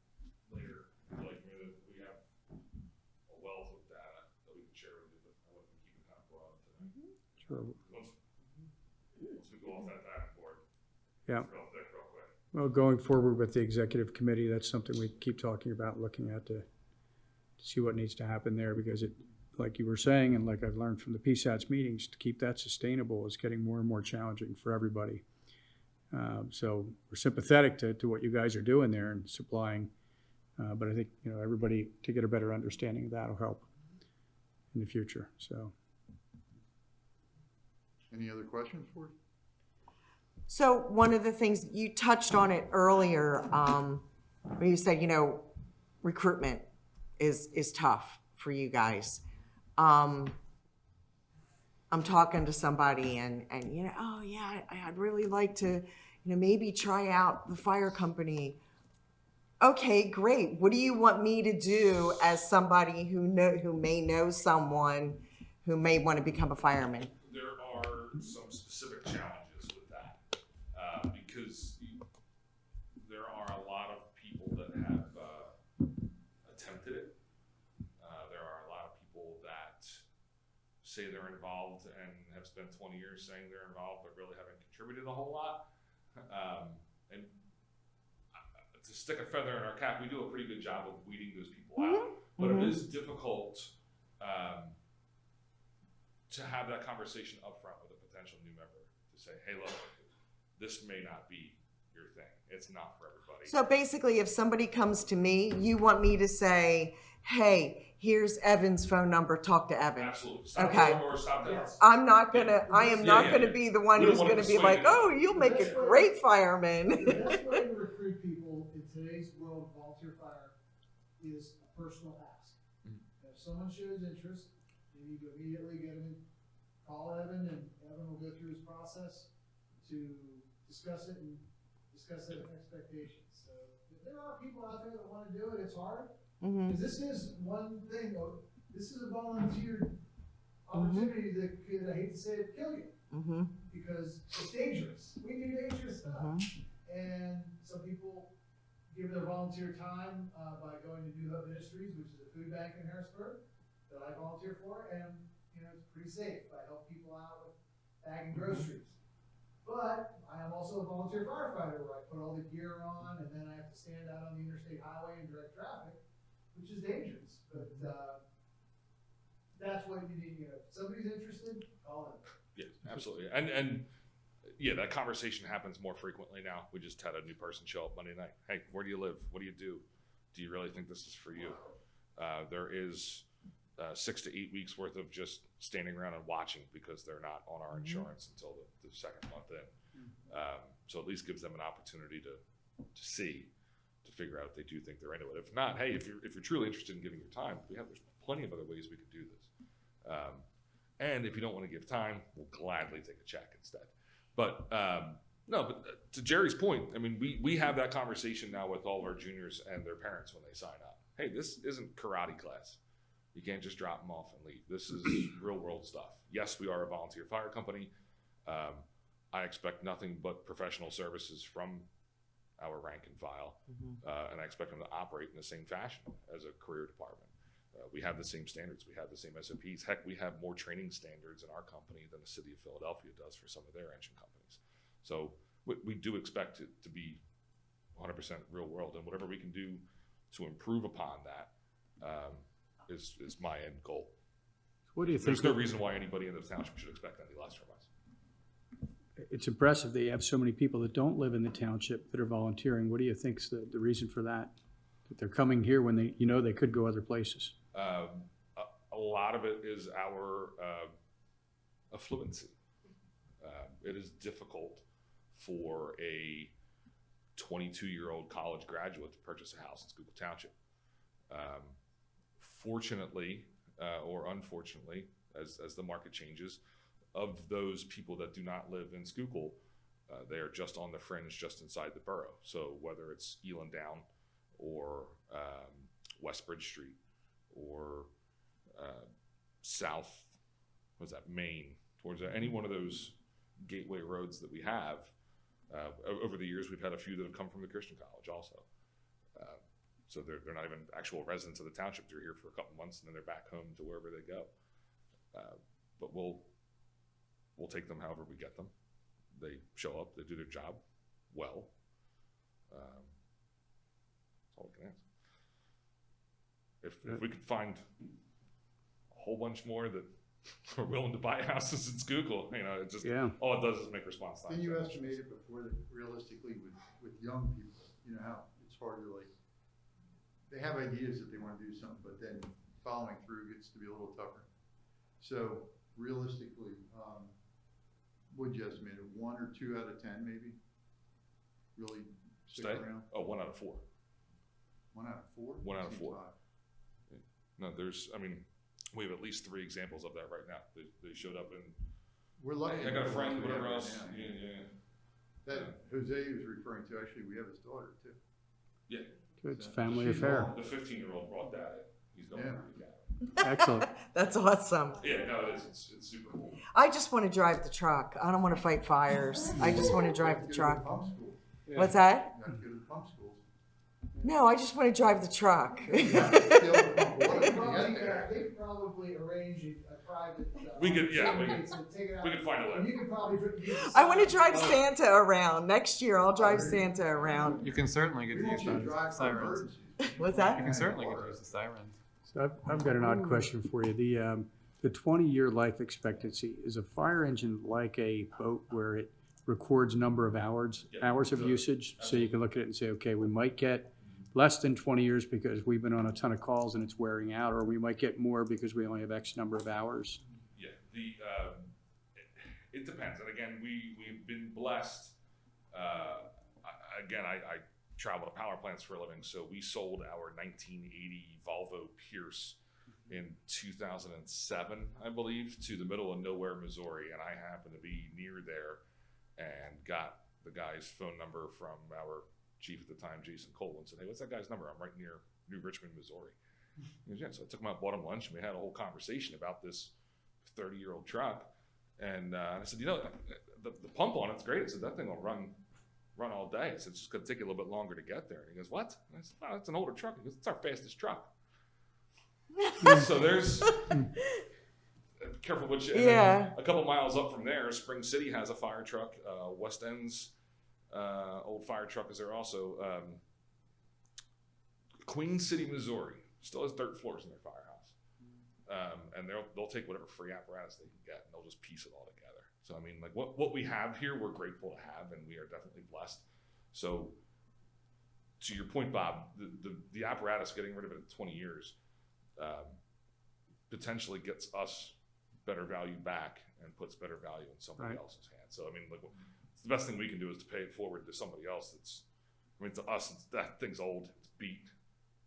later. Like, we have a wealth of data that we can share with you, but I want to keep it kind of broad today. sure. Once we go off that data board, Yeah. real quick. Well, going forward with the executive committee, that's something we keep talking about, looking at to see what needs to happen there, because it, like you were saying, and like I've learned from the PSATs meetings, to keep that sustainable is getting more and more challenging for everybody. So we're sympathetic to what you guys are doing there and supplying, but I think everybody, to get a better understanding of that will help in the future. So, Any other questions for us? So one of the things, you touched on it earlier, where you said, recruitment is tough for you guys. I'm talking to somebody and oh yeah, I'd really like to, maybe try out the fire company. Okay, great. What do you want me to do as somebody who may know someone who may want to become a fireman? There are some specific challenges with that because there are a lot of people that have attempted it. There are a lot of people that say they're involved and have spent 20 years saying they're involved but really haven't contributed a whole lot. And to stick a feather in our cap, we do a pretty good job of weeding those people out. But it is difficult to have that conversation up front with a potential new member to say, hey, look, this may not be your thing. It's not for everybody. So basically, if somebody comes to me, you want me to say, hey, here's Evan's phone number, talk to Evan. Absolutely. Stop Okay. there or stop there. I am not Yeah, gonna yeah. be the one We don't who's wanna gonna be persuade like, anyone. oh, you'll make a great fireman. The best way to recruit people in today's world of volunteer fire is a personal ask. If someone shows interest, you need to immediately get them, call Evan, and Evan will go through his process to discuss it and discuss the expectations. So if there are people out there that want to do it, it's hard. Because this is one thing, though, this is a volunteer opportunity that could, I hate to say it, kill you. Because it's dangerous. We do dangerous stuff. And some people give their volunteer time by going to New Hope Ministries, which is a food bank in Harrisburg that I volunteer for, and you know it's pretty safe. I help people out with bagging groceries. But I am also a volunteer firefighter where I put all the gear on and then I have to stand out on the interstate highway and direct traffic, which is dangerous. But that's what you need. You know, if somebody's interested, call them. Yeah, absolutely. And yeah, that conversation happens more frequently now. We just had a new person show up Monday night. Hey, where do you live? What do you do? Do you really think this is for you? There is 6 to 8 weeks worth of just standing around and watching because they're not on our insurance until the second month in. So at least gives them an opportunity to see, to figure out if they do think they're into it. If not, hey, if you're truly interested in giving your time, there's plenty of other ways we could do this. And if you don't want to give time, we'll gladly take a check instead. But but to Jerry's point, I mean, we have that conversation now with all of our juniors and their parents when they sign up. Hey, this isn't karate class. You can't just drop them off and leave. This is real world stuff. Yes, we are a volunteer fire company. I expect nothing but professional services from our rank and file, and I expect them to operate in the same fashion as a career department. We have the same standards. We have the same SOPs. Heck, we have more training standards in our company than the city of Philadelphia does for some of their engine companies. So we do expect it to be 100% real world, and whatever we can do to improve upon that is my end goal. What do you think? There's no reason why anybody in the township should expect any less from us. It's impressive that you have so many people that don't live in the township that are volunteering. What do you think's the reason for that? That they're coming here when they could go other places? A lot of it is our affluency. It is difficult for a 22-year-old college graduate to purchase a house in Schuylkill Township. Fortunately, or unfortunately, as the market changes, of those people that do not live in Schuylkill, they are just on the fringe, just inside the borough. So whether it's Eland Down or Westbridge Street or South, Maine, towards any one of those gateway roads that we have. Over the years, we've had a few that have come from the Christian College also. So they're not even actual residents of the township. They're here for a couple months and then they're back home to wherever they go. But we'll take them however we get them. They show up, they do their job well. That's all we can ask. If we could find a whole bunch more that are willing to buy houses in Schuylkill, it just all it does is make response time. Then you estimated before that realistically with young people, how it's hard to they have ideas that they want to do something, but then following through gets to be a little tougher. So realistically, would you estimate it 1 or 2 out of 10 maybe? Really stick around? Oh, 1 out of 4. 1 out of 4? 1 out of 4. Seems No, we have at least 3 examples of that right now. They showed up and we're lucky. I got a friend, we have whatever right else. now. Yeah. That Jose was referring to, actually, we have his daughter too. Yeah. It's a family She's affair. The 15-year-old brought that in. He's going Yeah. to the academy. Excellent. That's awesome. Yeah, no, it is. It's super cool. I just want to drive the truck. I don't want to fight fires. I just want to drive the truck. Pump school. What's that? You have to go to the pump schools. No, I just want to drive the truck. You have to be able to pump water when you get there. They could probably arrange a private. We could find a way. You could probably. I want to drive Santa around. Next year, I'll drive Santa around. You can certainly get We to want use you to the drive for sirens. emergencies. What's You that? can certainly get to use the sirens. So I've got an odd question for you. The 20-year life expectancy, is a fire engine like a boat where it records number of hours of usage. So you can look at it and say, okay, we might get less than 20 years because we've been on a ton of calls and it's wearing out, or we might get more because we only have X number of hours. Yeah, it depends. And again, we've been blessed. I travel to power plants for a living, so we sold our 1980 Volvo Pierce in 2007, I believe, to the middle of nowhere, Missouri, and I happened to be near there and got the guy's phone number from our chief at the time, Jason Cole, and said, "Hey, what's that guy's number? I'm right near New Richmond, Missouri." He goes, "Yeah." So I took him out, bought him lunch, and we had a whole conversation about this 30-year-old truck. And I said, the pump on it's great. I said, that thing will run all day. I said, it's just going to take you a little bit longer to get there. And he goes, "What?" And I said, "No, it's an older truck." He goes, "It's our fastest truck." So there's careful what you. Yeah. A couple miles up from there, Spring City has a fire truck. West End's old fire truck is there also. Queen City, Missouri, still has dirt floors in their firehouse, and they'll take whatever free apparatus they can get, and they'll just piece it all together. So I mean, like what we have here, we're grateful to have, and we are definitely blessed. So to your point, Bob, the apparatus, getting rid of it in 20 years. Potentially gets us better value back and puts better value in somebody else's hands. So I mean, like, the best thing we can do is to pay it forward to somebody else. To us, that thing's old, it's beat.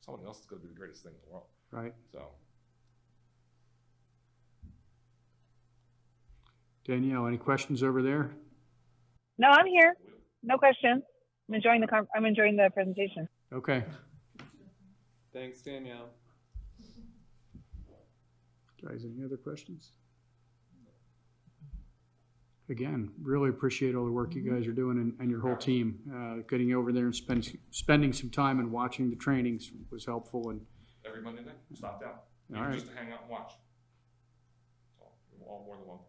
Somebody else is going to be the greatest thing in the world. Right. So, Danielle, any questions over there? No, I'm here. No questions. I'm enjoying the presentation. Okay. Thanks, Danielle. Guys, any other questions? Again, really appreciate all the work you guys are doing and your whole team. Getting over there and spending some time and watching the trainings was helpful. And every Monday night, stop down. All right. Just to hang out and watch. So, you're all more than welcome.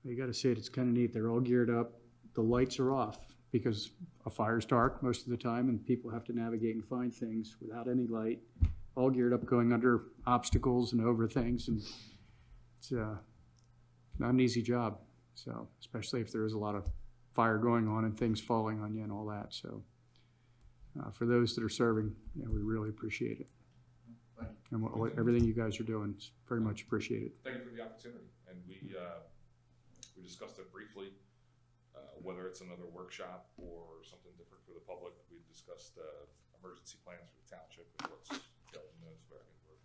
You got to say it's kind of neat. They're all geared up. The lights are off because a fire's dark most of the time and people have to navigate and find things without any light. All geared up, going under obstacles and over things, and it's not an easy job. So, especially if there is a lot of fire going on and things falling on you and all that. So, for those that are serving, we really appreciate it. And everything you guys are doing is very much appreciated. Thank you for the opportunity. And we discussed it briefly, whether it's another workshop or something different for the public. We discussed emergency plans for the township and what's going on those, but I think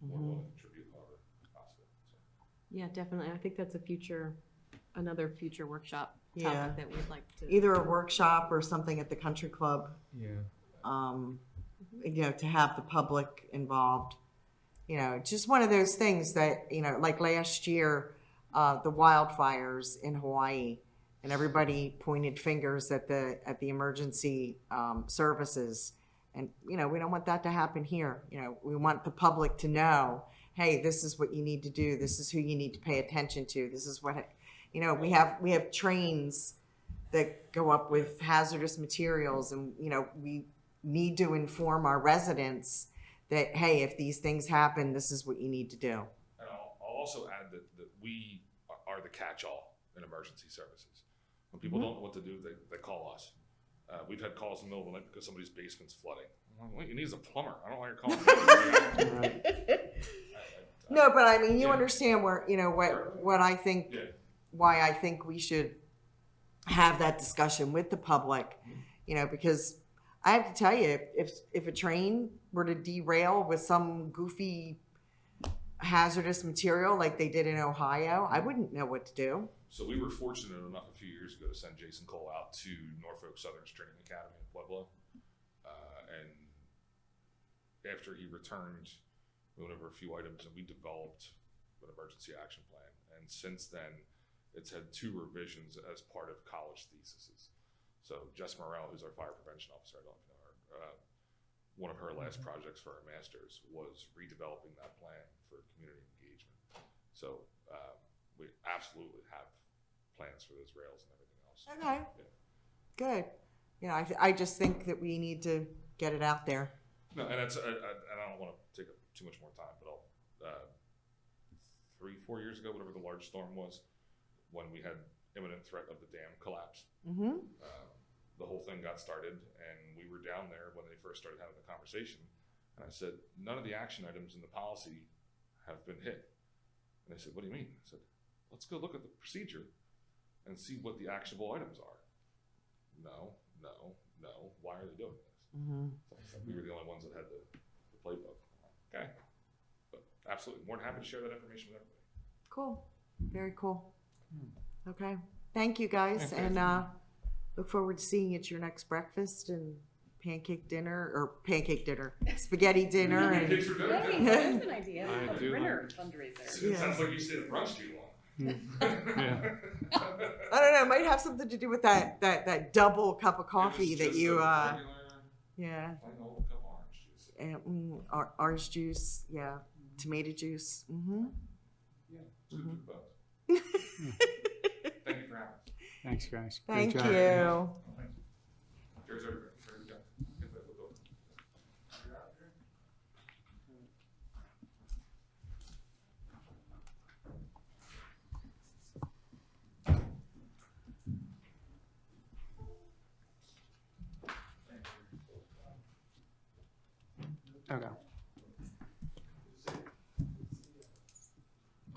we're more willing to contribute however possible. So. Yeah, definitely. I think that's another future workshop topic Yeah. that we'd like to. Either a workshop or something at the country club. Yeah. To have the public involved. Just one of those things that, like last year, the wildfires in Hawaii, and everybody pointed fingers at the emergency services. And, we don't want that to happen here. We want the public to know, hey, this is what you need to do. This is who you need to pay attention to. This is what, we have trains that go up with hazardous materials, and, we need to inform our residents that, hey, if these things happen, this is what you need to do. And I'll also add that we are the catch-all in emergency services. When people don't know what to do, they call us. We've had calls in the middle of the night because somebody's basement's flooding. I'm like, "What you need is a plumber. I don't know why you're calling me." No, but I mean, you Yeah. understand where, what I think, why I think we should have that discussion with the public, because I have to tell you, if a train were to derail with some goofy hazardous material like they did in Ohio, I wouldn't know what to do. So we were fortunate enough a few years ago to send Jason Cole out to Norfolk Southern's Training Academy in Pueblo. And after he returned, we went over a few items and we developed an emergency action plan. And since then, it's had 2 revisions as part of college theses. So Jess Morrell, who's our fire prevention officer, I don't know her, one of her last projects for her master's was redeveloping that plan for community engagement. So we absolutely have plans for those rails and everything else. Okay. Yeah. Good. I just think that we need to get it out there. No, and it's and I don't want to take up too much more time, but 3-4 years ago, whatever the large storm was, when we had imminent threat of the dam collapse. Mm-hmm. The whole thing got started, and we were down there when they first started having the conversation. And I said, none of the action items in the policy have been hit. And they said, what do you mean? I said, let's go look at the procedure and see what the actionable items are. No. Why are they doing this? Mm-hmm. So we were the only ones that had the playbook. Okay. But absolutely, more than happy to share that information with everybody. Cool. Very cool. Okay. Thank you, guys. Okay. And look forward to seeing you at your next breakfast and spaghetti dinner. And Kids for dinner, too. Hey, there's an idea. I A do dinner fundraiser. It sounds like you stayed at brunch too long. Yeah. I don't know. It might have something to do with that double cup of coffee It was that just you, a regular, yeah, plain old cup of orange juice. and, orange juice, yeah, tomato juice. Mm-hmm. Yeah, it's good for both. Thank you for having us. Thanks, guys. Great Thank job. you. There's everything. Very good. Get that look over. Okay.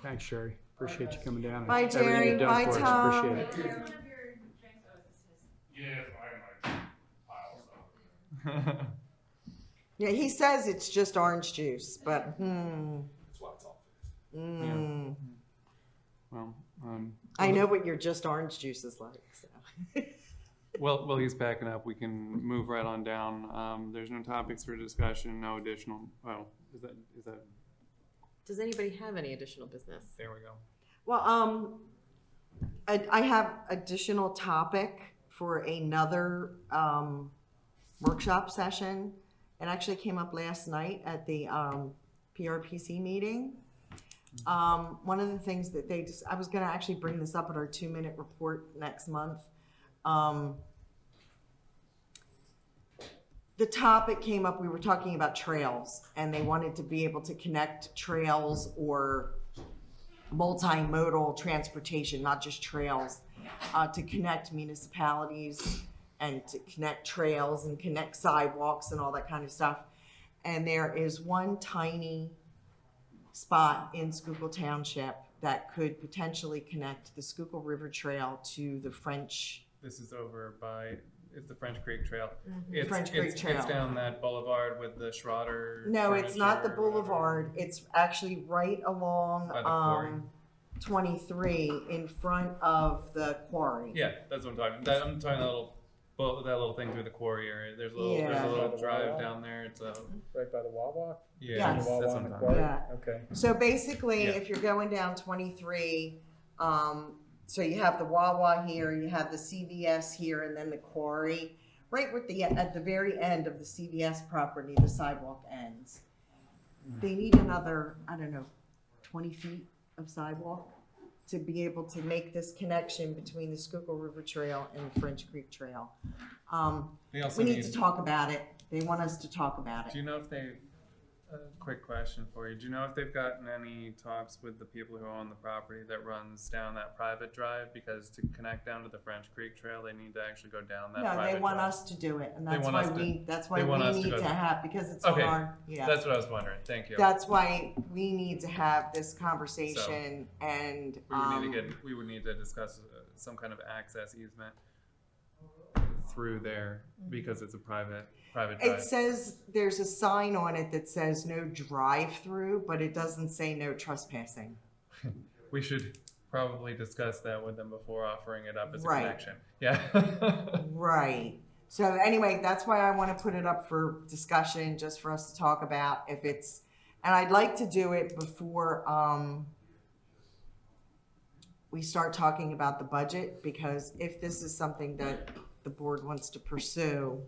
Thanks, Sherry. Appreciate you coming down. and Bye, everything Jerry. you've done Bye, for us. Tom. Appreciate it. Yeah, my pile stuff. Yeah, he says it's just orange juice, but That's why it's all fixed. Well, I know what your just orange juice is like. So. Well, he's backing up. We can move right on down. There's no topics for discussion, no additional, oh, is that, Does anybody have any additional business? there we go. Well, I have additional topic for another workshop session. It actually came up last night at the PRPC meeting. One of the things that I was going to actually bring this up at our 2-minute report next month. The topic came up, we were talking about trails, and they wanted to be able to connect trails or multimodal transportation, not just trails, to connect municipalities and to connect trails and connect sidewalks and all that kind of stuff. And there is one tiny spot in Schuylkill Township that could potentially connect the Schuylkill River Trail to the French. This is over by, it's the French Creek Trail. French Creek Trail. It's down that boulevard with the Schroeder. No, it's not the furniture or whatever. boulevard. It's actually right along By the quarry. 23 in front of the quarry. Yeah, that's what I'm talking about. I'm talking that little thing through the quarry area. There's a little, Yeah. there's a little drive down there. It's a, Right by the Wawa? yeah, Yes. that's what I'm talking about. Yeah. Okay. So basically, Yeah. if you're going down 23, so you have the Wawa here, you have the CVS here, and then the quarry. Right at the very end of the CVS property, the sidewalk ends. They need another, 20 feet of sidewalk to be able to make this connection between the Schuylkill River Trail and the French Creek Trail. They also We need to talk about it. They want us to talk about Do it. you know if they, a quick question for you, do you know if they've gotten any talks with the people who own the property that runs down that private drive? Because to connect down to the French Creek Trail, they need to actually go down that No, private they want drive. us to do it, and They that's want why us to- they we want us to need go to there. have, because it's Okay. hard, yeah. That's what I was wondering. Thank you. That's why we need to have this conversation and, We would need to discuss some kind of access easement through there because it's a private drive. it says, there's a sign on it that says no drive-through, but it doesn't say no trespassing. We should probably discuss that with them before offering it up as a Right. connection. Yeah. Right. So anyway, that's why I want to put it up for discussion, just for us to talk about if it's, and I'd like to do it before, we start talking about the budget, because if this is something that the board wants to pursue,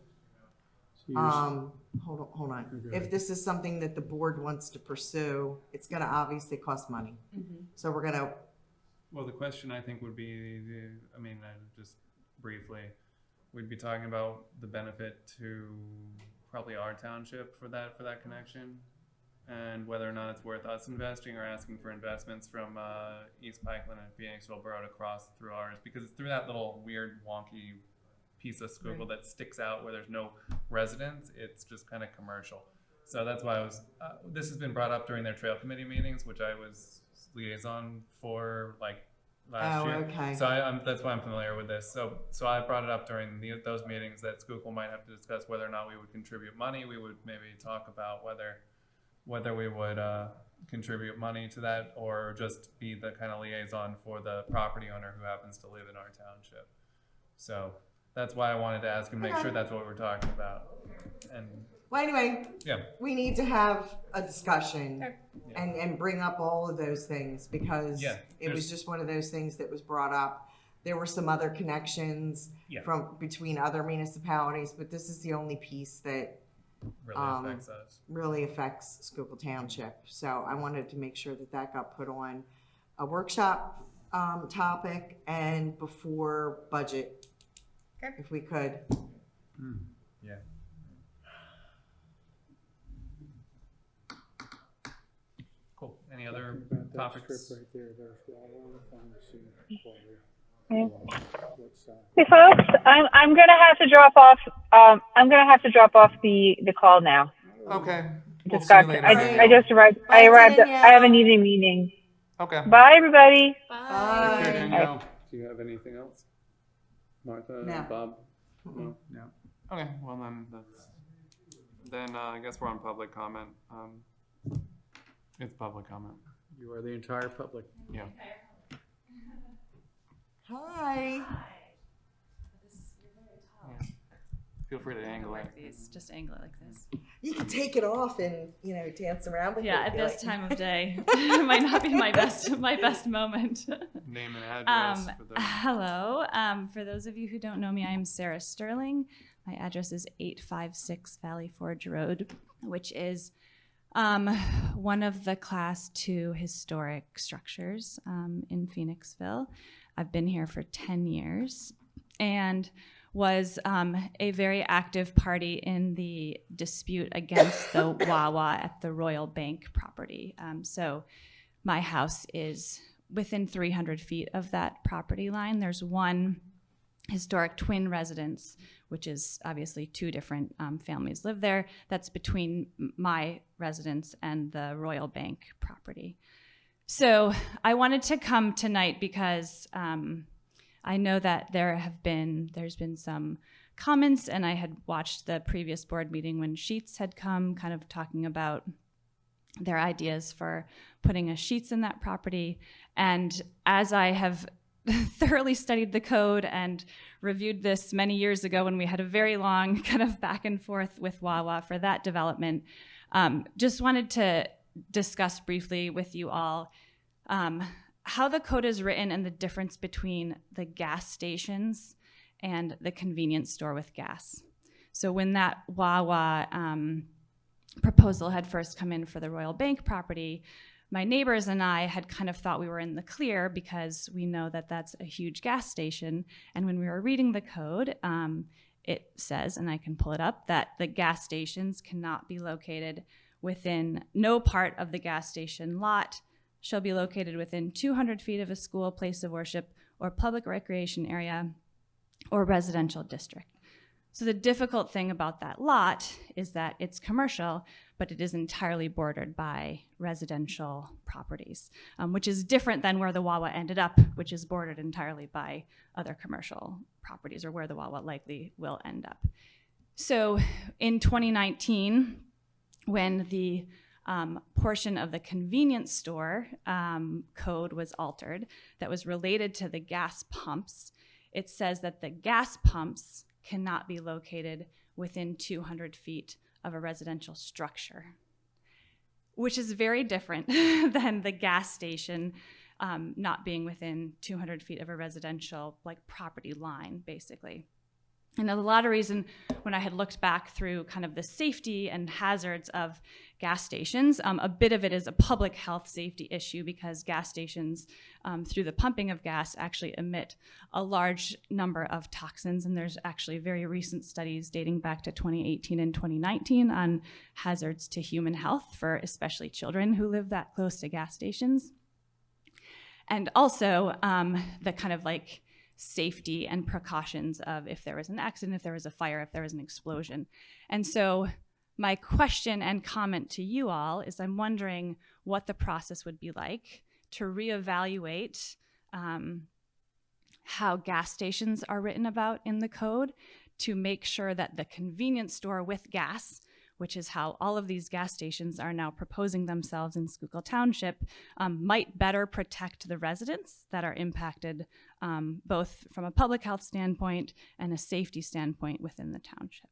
So you're- hold on. Okay. If this is something that the board wants to pursue, it's gonna obviously cost money. So we're gonna, Well, the question I think would be, just briefly, we'd be talking about the benefit to probably our township for that connection. and whether or not it's worth us investing or asking for investments from East Pikeland and Phoenixville Borough to cross through ours, because it's through that little weird wonky piece of Schuylkill that sticks out where there's no residents. It's just kind of commercial. So that's why I was, this has been brought up during their trail committee meetings, which I was liaison for like last year. Okay. So that's why I'm familiar with this. So I brought it up during those meetings that Schuylkill might have to discuss whether or not we would contribute money. We would maybe talk about whether we would contribute money to that or just be the kind of liaison for the property owner who happens to live in our township. So that's why I wanted to ask and make sure that's what we're talking about. And Well, anyway, yeah, we need to have a discussion and bring up all of those things because Yeah, it was just one of those things that was brought up. There were some other connections from between other municipalities, but this is the only piece that really affects us. really affects Schuylkill Township. So I wanted to make sure that that got put on a workshop topic and before budget, if we could. Yeah. Cool. Any other topics? Hey folks, I'm gonna have to drop off. I'm gonna have to drop off the call now. Okay. We'll Just see you got. later, I Danielle. just arrived. Bye, I arrived. Danielle. I have an evening meeting. Okay. Bye, everybody. Bye. Take care, Danielle. Do you have anything else? Martha, No. Bob? No. No. Okay, well then I guess we're on public comment. It's public comment. You are the entire public. Yeah. Hi. Feel free to angle it. These, just angle it like this. You can take it off and, dance around with it. Yeah, at Be this like- time of day, it might not be my best moment. Name and address for the. Hello. For those of you who don't know me, I am Sarah Sterling. My address is 856 Valley Forge Road, which is one of the Class 2 historic structures in Phoenixville. I've been here for 10 years and was a very active party in the dispute against the Wawa at the Royal Bank property. So my house is within 300 feet of that property line. There's one historic twin residence, which is obviously two different families live there. That's between my residence and the Royal Bank property. So I wanted to come tonight because I know that there's been some comments, and I had watched the previous board meeting when Sheets had come, kind of talking about their ideas for putting a Sheets in that property. And as I have thoroughly studied the code and reviewed this many years ago when we had a very long kind of back and forth with Wawa for that development, just wanted to discuss briefly with you all how the code is written and the difference between the gas stations and the convenience store with gas. So when that Wawa proposal had first come in for the Royal Bank property, my neighbors and I had kind of thought we were in the clear because we know that that's a huge gas station. And when we were reading the code, it says, and I can pull it up, that the gas stations cannot be located within no part of the gas station lot shall be located within 200 feet of a school, place of worship, or public recreation area, or residential district. So the difficult thing about that lot is that it's commercial, but it is entirely bordered by residential properties, which is different than where the Wawa ended up, which is bordered entirely by other commercial properties, or where the Wawa likely will end up. So in 2019, when the portion of the convenience store code was altered that was related to the gas pumps, it says that the gas pumps cannot be located within 200 feet of a residential structure, which is very different than the gas station not being within 200 feet of a residential property line, basically. And a lot of reason when I had looked back through kind of the safety and hazards of gas stations, a bit of it is a public health safety issue because gas stations, through the pumping of gas, actually emit a large number of toxins. And there's actually very recent studies dating back to 2018 and 2019 on hazards to human health for especially children who live that close to gas stations. And also the kind of like safety and precautions of if there was an accident, if there was a fire, if there was an explosion. And so my question and comment to you all is I'm wondering what the process would be like to reevaluate how gas stations are written about in the code to make sure that the convenience store with gas, which is how all of these gas stations are now proposing themselves in Schuylkill Township, might better protect the residents that are impacted both from a public health standpoint and a safety standpoint within the township.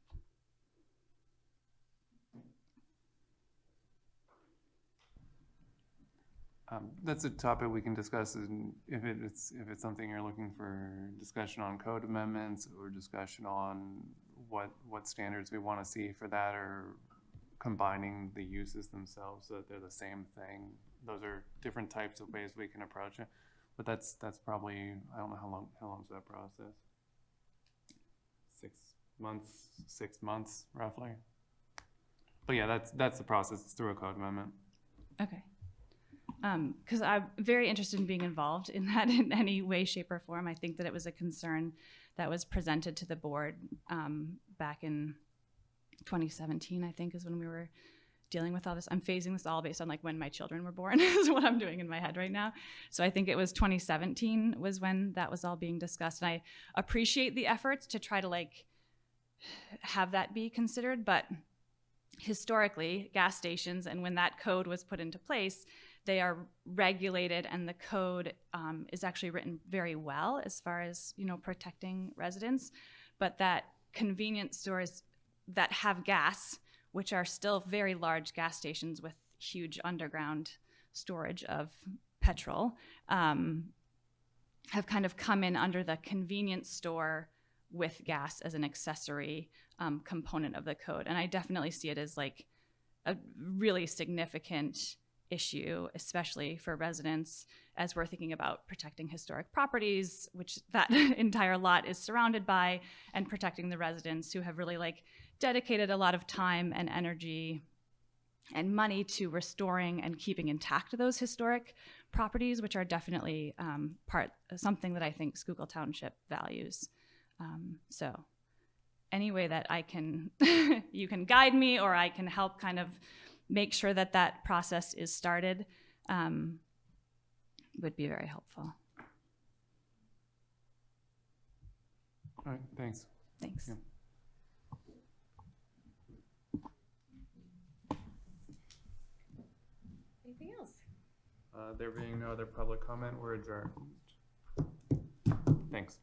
That's a topic we can discuss, and if it's something you're looking for discussion on code amendments or discussion on what standards we want to see for that, or combining the uses themselves so that they're the same thing. Those are different types of ways we can approach it. But that's probably, I don't know how long's that process? 6 months roughly. But yeah, that's the process. It's through a code amendment. Okay. Because I'm very interested in being involved in that in any way, shape, or form. I think that it was a concern that was presented to the board back in 2017, I think, is when we were dealing with all this. I'm phasing this all based on like when my children were born is what I'm doing in my head right now. So I think it was 2017 was when that was all being discussed. And I appreciate the efforts to try to like have that be considered, but historically, gas stations, and when that code was put into place, they are regulated, and the code is actually written very well as far as, you know, protecting residents. But that convenience stores that have gas, which are still very large gas stations with huge underground storage of petrol, have kind of come in under the convenience store with gas as an accessory component of the code. And I definitely see it as like a really significant issue, especially for residents as we're thinking about protecting historic properties, which that entire lot is surrounded by, and protecting the residents who have really like dedicated a lot of time and energy and money to restoring and keeping intact those historic properties, which are definitely something that I think Schuylkill Township values. So any way that I can, you can guide me, or I can help kind of make sure that that process is started, would be very helpful. All right, thanks. Thanks. Yeah. Anything else? There being no other public comment, we're adjourned. Thanks.